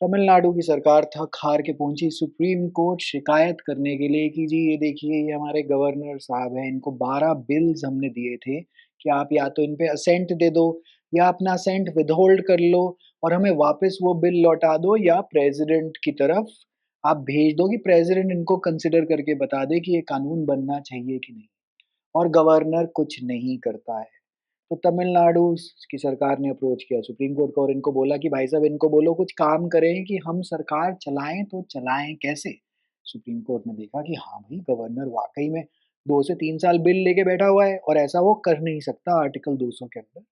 तमिलनाडु की सरकार थक हार के पहुंची सुप्रीम कोर्ट शिकायत करने के लिए कि जी ये देखिए ये हमारे गवर्नर साहब हैं, इनको 12 बिल्स हमने दिए थे कि आप या तो इन पे असेंट दे दो या अपना असेंट विदहोल्ड कर लो और हमें वापस वो बिल लौटा दो या प्रेसिडेंट की तरफ आप भेज दो कि प्रेसिडेंट इनको कंसिडर करके बता दे कि ये कानून बनना चाहिए कि नहीं। और गवर्नर कुछ नहीं करता है। तो तमिलनाडु की सरकार ने अप्रोच किया सुप्रीम कोर्ट को और इनको बोला कि भाई साहब इनको बोलो कुछ काम करें कि हम सरकार चलाएं तो चलाएं कैसे। सुप्रीम कोर्ट ने देखा कि हाँ भाई गवर्नर वाकई में 2 से 3 साल बिल लेके बैठा हुआ है और ऐसा वो कर नहीं सकता आर्टिकल 200 के अंदर।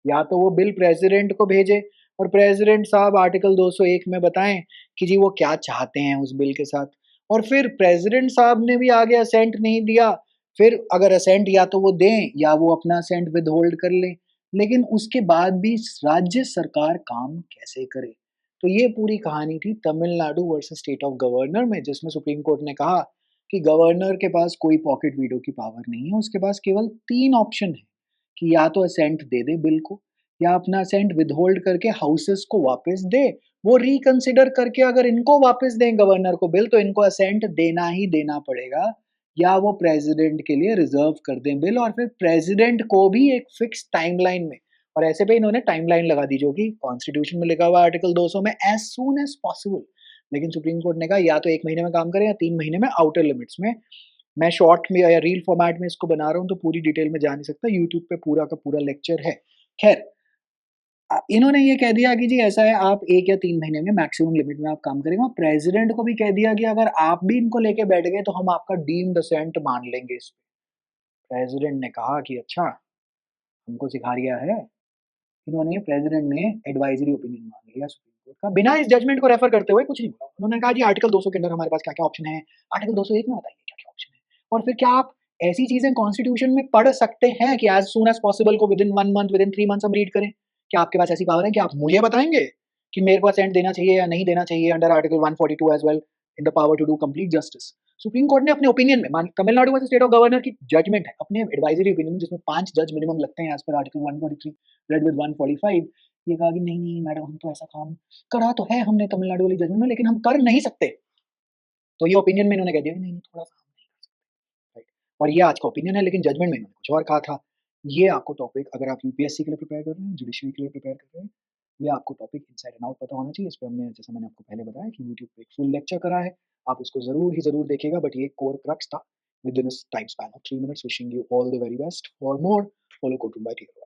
या तो वो बिल प्रेसिडेंट को भेजे और प्रेसिडेंट साहब आर्टिकल 201 में बताएं कि जी वो क्या चाहते हैं उस बिल के साथ। और फिर प्रेसिडेंट साहब ने भी आगे असेंट नहीं दिया, फिर अगर असेंट या तो वो दें या वो अपना असेंट विदहोल्ड कर लें, लेकिन उसके बाद भी राज्य सरकार काम कैसे करे। तो ये पूरी कहानी थी Tamil Nadu versus state of governor में, जिसमें सुप्रीम कोर्ट ने कहा कि गवर्नर के पास कोई पॉकेट वीटो की पावर नहीं है, उसके पास केवल 3 ऑप्शन है कि या तो असेंट दे दे बिल को या अपना असेंट विदहोल्ड करके हाउसेस को वापस दे। वो रिकंसिडर करके अगर इनको वापस दें गवर्नर को बिल तो इनको असेंट देना ही देना पड़ेगा या वो प्रेसिडेंट के लिए रिजर्व कर दें बिल और फिर प्रेसिडेंट को भी एक फिक्स टाइमलाइन में। और ऐसे पे इन्होंने टाइमलाइन लगा दी जो कि कॉन्स्टिट्यूशन में लिखा हुआ आर्टिकल 200 में एज सून एज पॉसिबल। लेकिन सुप्रीम कोर्ट ने कहा या तो 1 महीने में काम करें या 3 महीने में आउटर लिमिट्स में। मैं शॉर्ट में या रील फॉर्मेट में इसको बना रहा हूँ तो पूरी डिटेल में जा नहीं सकता, यूट्यूब पे पूरा का पूरा लेक्चर है। खैर इन्होंने ये कह दिया कि जी ऐसा है आप 1 या 3 महीने में मैक्सिमम लिमिट में आप काम करेंगे और प्रेसिडेंट को भी कह दिया कि अगर आप भी इनको लेके बैठ गए तो हम आपका डीम्ड असेंट मान लेंगे इस पे। प्रेसिडेंट ने कहा कि अच्छा हमको सिखा रिया है। इन्होंने प्रेसिडेंट ने एडवाइजरी ओपिनियन मांग लिया सुप्रीम कोर्ट का बिना इस जजमेंट को रेफर करते हुए कुछ नहीं बोला। उन्होंने कहा जी आर्टिकल 200 के अंदर हमारे पास क्या-क्या ऑप्शन है, आर्टिकल 201 में बताइए क्या-क्या ऑप्शन है। और फिर क्या आप ऐसी चीजें कॉन्स्टिट्यूशन में पढ़ सकते हैं कि एज सून एज पॉसिबल को विदिन 1 मंथ, विदिन 3 मंथ्स हम रीड करें? क्या आपके पास ऐसी पावर है कि आप मुझे बताएंगे कि मेरे को असेंट देना चाहिए या नहीं देना चाहिए under article 142 as well in the power to do complete justice. Supreme Court ने अपने ओपिनियन में तमिलनाडु में स्टेट ऑफ गवर्नर की जजमेंट है अपने एडवाइजरी ओपिनियन में जिसमें 5 जज मिनिमम लगते हैं as per article 143 read with 145। ये कहा कि नहीं नहीं मैडम हम तो ऐसा काम करा तो है हमने तमिलनाडु वाली जजमेंट में लेकिन हम कर नहीं सकते। तो ये ओपिनियन में इन्होंने कह दिया कि नहीं नहीं थोड़ा सा हम नहीं कर सकते, राइट। और ये आज का ओपिनियन है लेकिन जजमेंट में इन्होंने कुछ और कहा था। ये आपको टॉपिक अगर आप यूपीएससी के लिए प्रिपेयर कर रहे हैं, जुडिशरी के लिए प्रिपेयर कर रहे हैं, ये आपको टॉपिक इनसाइड एंड आउट पता होना चाहिए। इस पे हमने जैसा मैंने आपको पहले बताया कि यूट्यूब पे एक फुल लेक्चर करा है, आप उसको ज़रूर ही ज़रूर देखिएगा। बट ये कोर क्रक्स था within this time span of 3 minutes. Wishing you all the very best. For more follow courtroom by TR.